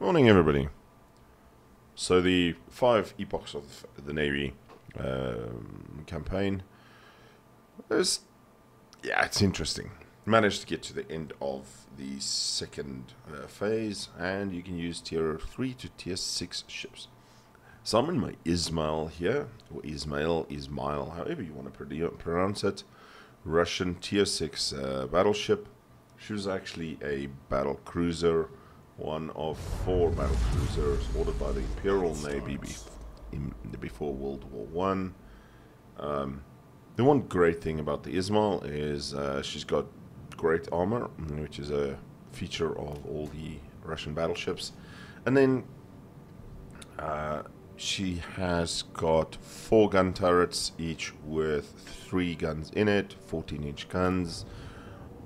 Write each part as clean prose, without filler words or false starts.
Morning, everybody. So the 5 epochs of the Navy campaign is, it's interesting. Managed to get to the end of the second phase, and you can use tier 3 to tier 6 ships. So I'm in my Ismail here, or Ismail, however you want to pronounce it. Russian tier 6 battleship. She was actually a battle cruiser, one of 4 battle cruisers ordered by the Imperial Navy before World War One. The one great thing about the Ismail is she's got great armor, which is a feature of all the Russian battleships. And then she has got 4 gun turrets, each with 3 guns in it, 14-inch guns,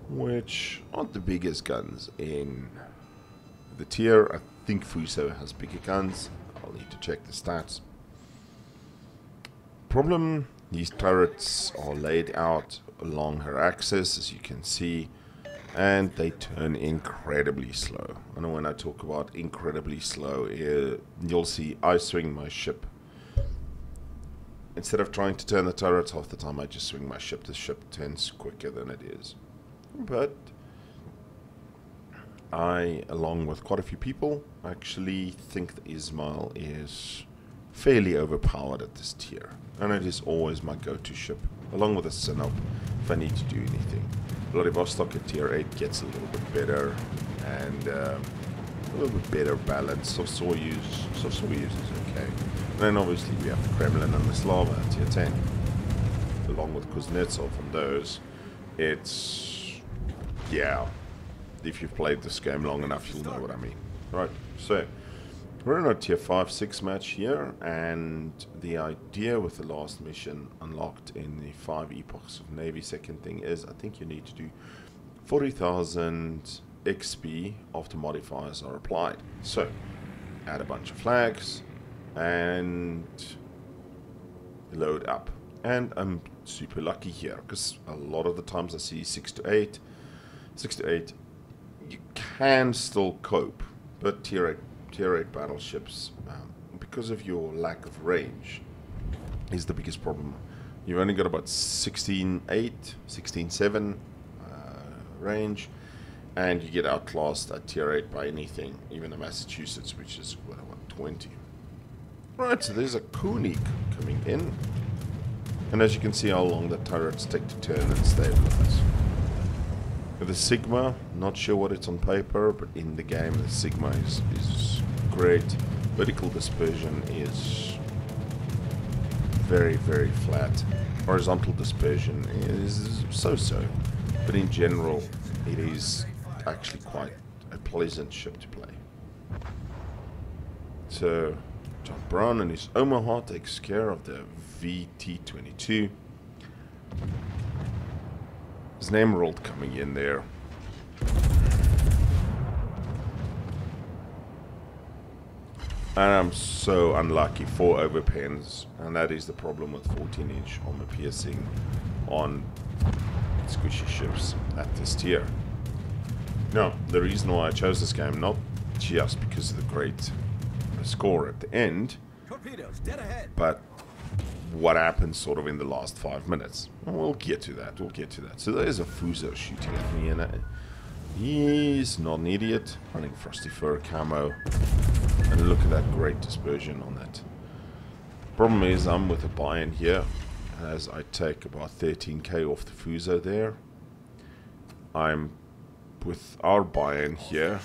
which aren't the biggest guns in the tier. I think Weser has bigger guns. I'll need to check the stats. Problem, these turrets are laid out along her axis, as you can see, and they turn incredibly slow. And when I talk about incredibly slow, you'll see I swing my ship. Instead of trying to turn the turrets, half the time I just swing my ship. The ship turns quicker than it is. But I, along with quite a few people, actually think the Ismail is fairly overpowered at this tier. And it is always my go-to ship, along with a Sinop, if I need to do anything. Vladivostok at tier 8 gets a little bit better, and a little bit better balance. So Soyuz is okay. And then obviously we have the Kremlin and the Slava at tier 10. Along with Kuznetsov and those, it's... yeah, if you've played this game long enough, you'll know what I mean. Right, so we're in a tier 5-6 match here, and the idea with the last mission unlocked in the 5 epochs of Navy second thing is I think you need to do 40,000 XP after modifiers are applied. So add a bunch of flags and load up. And I'm super lucky here because a lot of the times I see 6 to 8. 6 to 8, you can still cope, but tier 8 battleships, because of your lack of range, is the biggest problem. You've only got about 16.8, 16.7 range, and you get outclassed at tier 8 by anything, even the Massachusetts, which is what, 20. Right, so there's a Koenig coming in, and as you can see how long the turrets take to turn and stabilize. With the Sigma, not sure what it's on paper, but in the game the Sigma is great. Vertical dispersion is very, very flat. Horizontal dispersion is so-so, but in general it is actually quite a pleasant ship to play. So John Brown and his Omaha takes care of the VT-22. There's an Emerald coming in there. And I'm so unlucky, 4 overpens, and that is the problem with 14-inch armor piercing on squishy ships at this tier. Now, the reason why I chose this game, not just because of the great score at the end, Torpedoes, dead ahead. but what happens sort of in the last 5 minutes. We'll get to that, So there's a Fuso shooting at me, and he's not an idiot, running Frosty Fur camo, and look at that great dispersion on that. Problem is I'm with a buy-in here, as I take about 13k off the Fuso there. I'm with our buy-in here,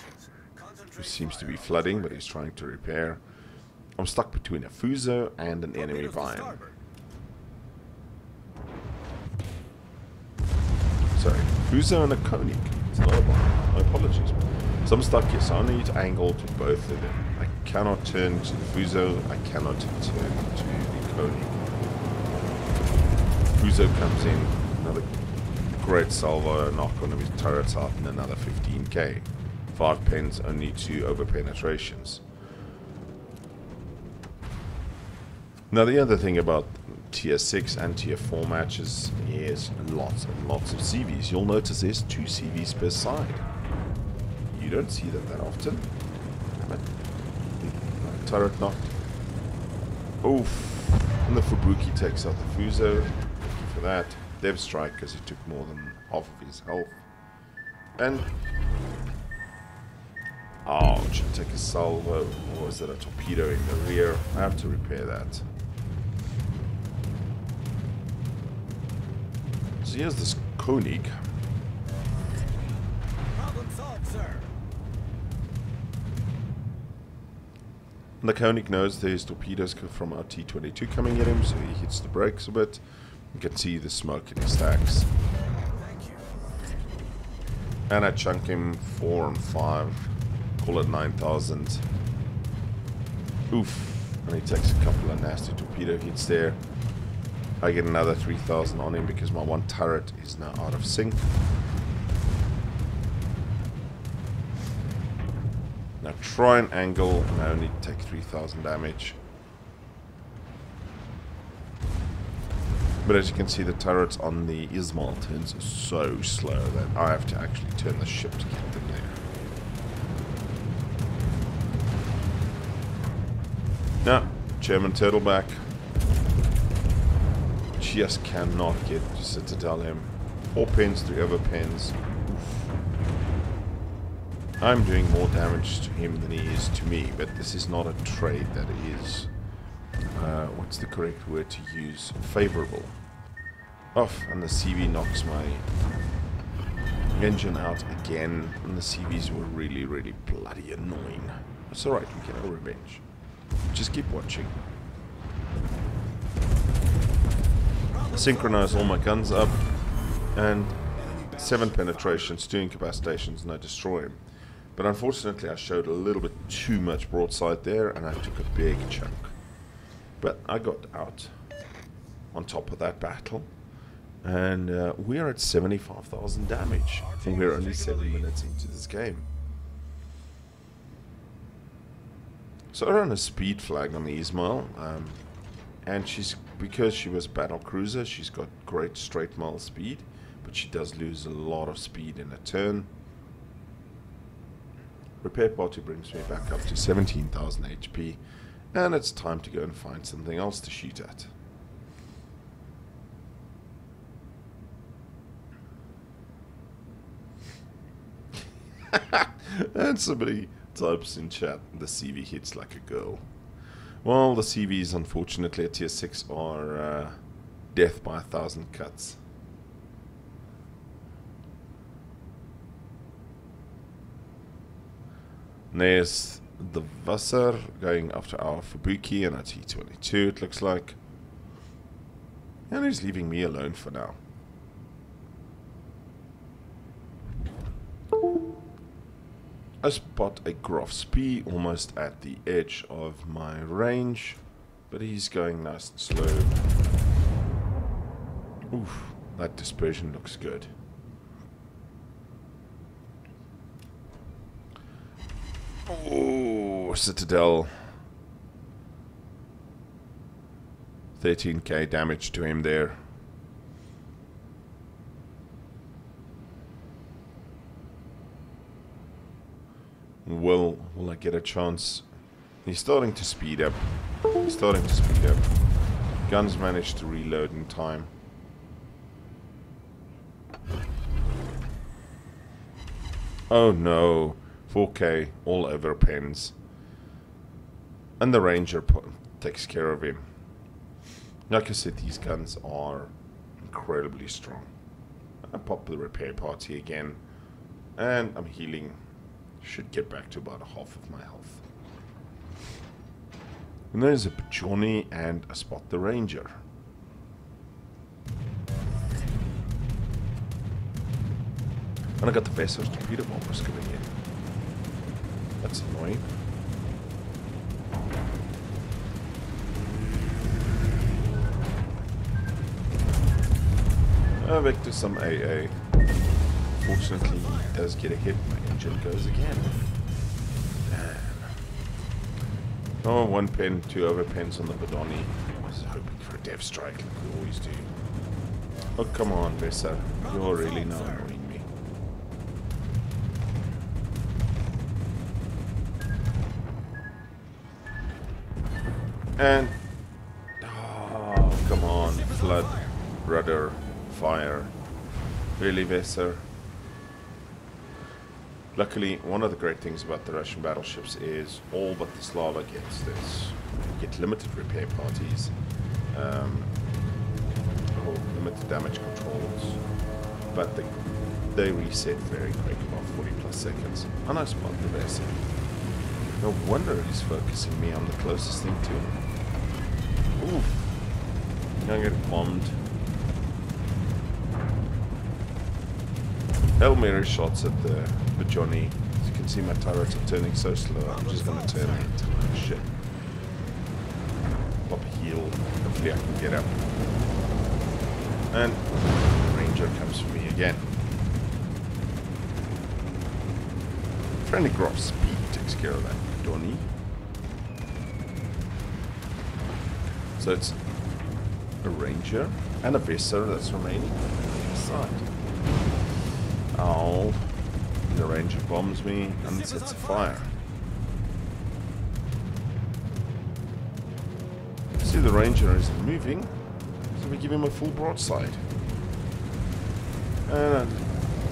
who seems to be flooding, but he's trying to repair. I'm stuck between a Fuso and an enemy buy-in. Sorry, Fuso and a Koenig. It's not a buy-in. My apologies. So I'm stuck here, so I need to angle to both of them. I cannot turn to the Fuso, I cannot turn to the Koenig. Fuso comes in, another great salvo, knock one of his turrets out, and another 15k. 5 pens, only 2 over penetrations. Now the other thing about tier 6 and tier 4 matches is lots and lots of CVs. You'll notice there's 2 CVs per side. You don't see that often. turret knocked. Oof. And the Fubuki takes out the Fuso. For that. Dev strike because he took more than half of his health. And... oh, should take a salvo. Or is it a torpedo in the rear? I have to repair that. So here's this Koenig. Problem solved, sir. And the Koenig knows there's torpedoes from our T-22 coming at him, so he hits the brakes a bit. You can see the smoke in his stacks. Thank you. And I chunk him 4 and 5. Call it 9,000. Oof. And he takes a couple of nasty torpedo hits there. I get another 3,000 on him because my one turret is now out of sync. Now try and angle, and I only take 3,000 damage. But as you can see, the turrets on the Ismail turns so slow that I have to actually turn the ship to get them there. Now, German turtleback. Just cannot get Citadel him. 4 pins, 3 other pins. Oof. I'm doing more damage to him than he is to me, but this is not a trade that is, what's the correct word to use? Favorable. Off, and the CV knocks my engine out again, and the CVs were really, really bloody annoying. It's alright, we get our revenge. Just keep watching. Synchronize all my guns up, and 7 penetrations, 2 incapacitations, and I destroy him. But unfortunately I showed a little bit too much broadside there, and I took a big chunk. But I got out on top of that battle, and we are at 75,000 damage, and we're only 7 minutes into this game. So I run a speed flag on the Ismail, and because she was battle cruiser, she's got great straight mile speed, but she does lose a lot of speed in a turn. Repair party brings me back up to 17,000 HP, and it's time to go and find something else to shoot at. And somebody types in chat, the CV hits like a girl. Well, the CVs unfortunately at tier 6 are death by 1,000 cuts. And there's the Weser going after our Fubuki and our T-22, it looks like. And he's leaving me alone for now. I spot a Groff Spee almost at the edge of my range, but he's going nice and slow. Oof, that dispersion looks good. Oh, Citadel. 13k damage to him there. Will I get a chance? He's starting to speed up. He's starting to speed up. Guns managed to reload in time. Oh no. 4k all over pens. And the Ranger takes care of him. Like I said, these guns are incredibly strong. I pop the repair party again. And I'm healing. Should get back to about half of my health. And there's a Johnny and I spot the Ranger. And I got the Weser's torpedo bombers coming in. That's annoying. Back to some AA. Fortunately, he does get a hit. My engine goes again. Damn. Oh, 1 pen, 2 other pens on the Badoni. I was hoping for a dev strike like we always do. Oh, come on, Weser. You're really now annoying me. And oh, come on, flood, rudder, fire. Really, Weser? Luckily, one of the great things about the Russian battleships is all but the Slava gets this. You get limited repair parties, or limited damage controls, but they reset very quick, about 40 plus seconds. And I spot the Weser. No wonder he's focusing me on the closest thing to him. Oof. Gonna get bombed. Hail Mary shots at the Johnny. As you can see, my turrets are turning so slow. I'm just gonna turn the entire ship. Pop a heal. Hopefully I can get up. And Ranger comes for me again. Friendly Grop speed takes care of that Johnny. So it's a Ranger and a Weser that's remaining on the side. Oh, the Ranger bombs me and sets a fire. See, the Ranger is moving, so we give him a full broadside. And I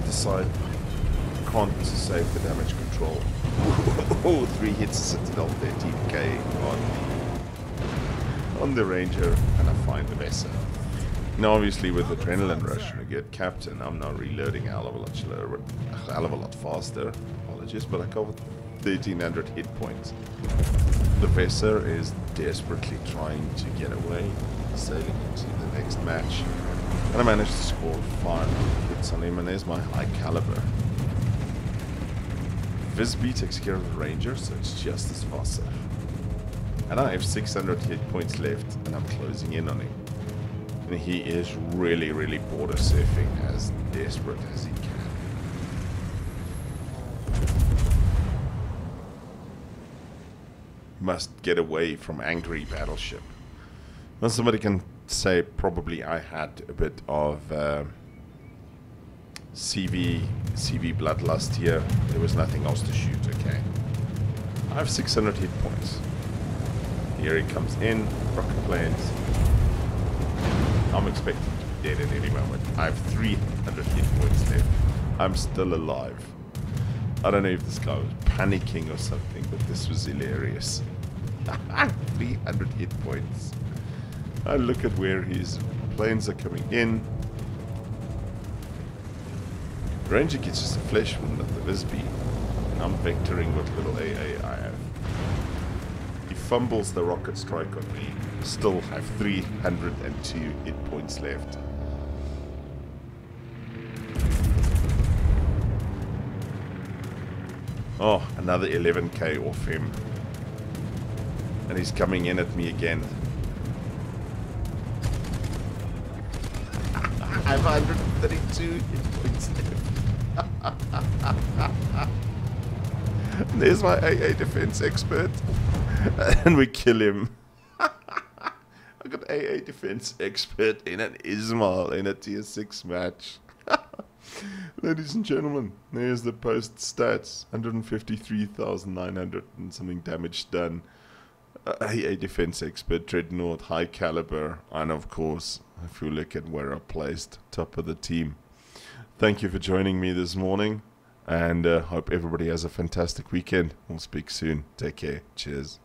decide I can't save the damage control. Oh, 3 hits, Citadel, 13k on the Ranger, and I find the Weser. Now, obviously, with Adrenaline Rush and a good captain, I'm now reloading a hell of a lot slower, a hell of a lot faster. Apologies, but I covered 1300 hit points. The Weser is desperately trying to get away, sailing into the next match, and I managed to score 5 hits on him, and there's my high caliber. Visby takes care of the Ranger, so it's just as fast. And I have 600 hit points left, and I'm closing in on him. And he is really, really border surfing as desperate as he can. Must get away from angry battleship. Now somebody can say probably I had a bit of CV bloodlust here. There was nothing else to shoot, okay. I have 600 hit points. Here he comes in, rocket planes. I'm expecting to be dead at any moment. I have 300 hit points left. I'm still alive. I don't know if this guy was panicking or something, but this was hilarious. 300 hit points. I look at where his planes are coming in. Ranger gets just a flesh wound at the Visby. And I'm vectoring what little AA I have. He fumbles the rocket strike on me. Still have 302 hit points left. Oh, another 11k off him. And he's coming in at me again. I have 132 hit points left. There's my AA defense expert. And we kill him. I got AA defense expert in an Ismail in a tier 6 match. Ladies and gentlemen, there's the post stats. 153,900 and something damage done. AA defense expert, dreadnought, high caliber, and of course, if you look at where I placed, top of the team. Thank you for joining me this morning, and hope everybody has a fantastic weekend. We'll speak soon. Take care. Cheers.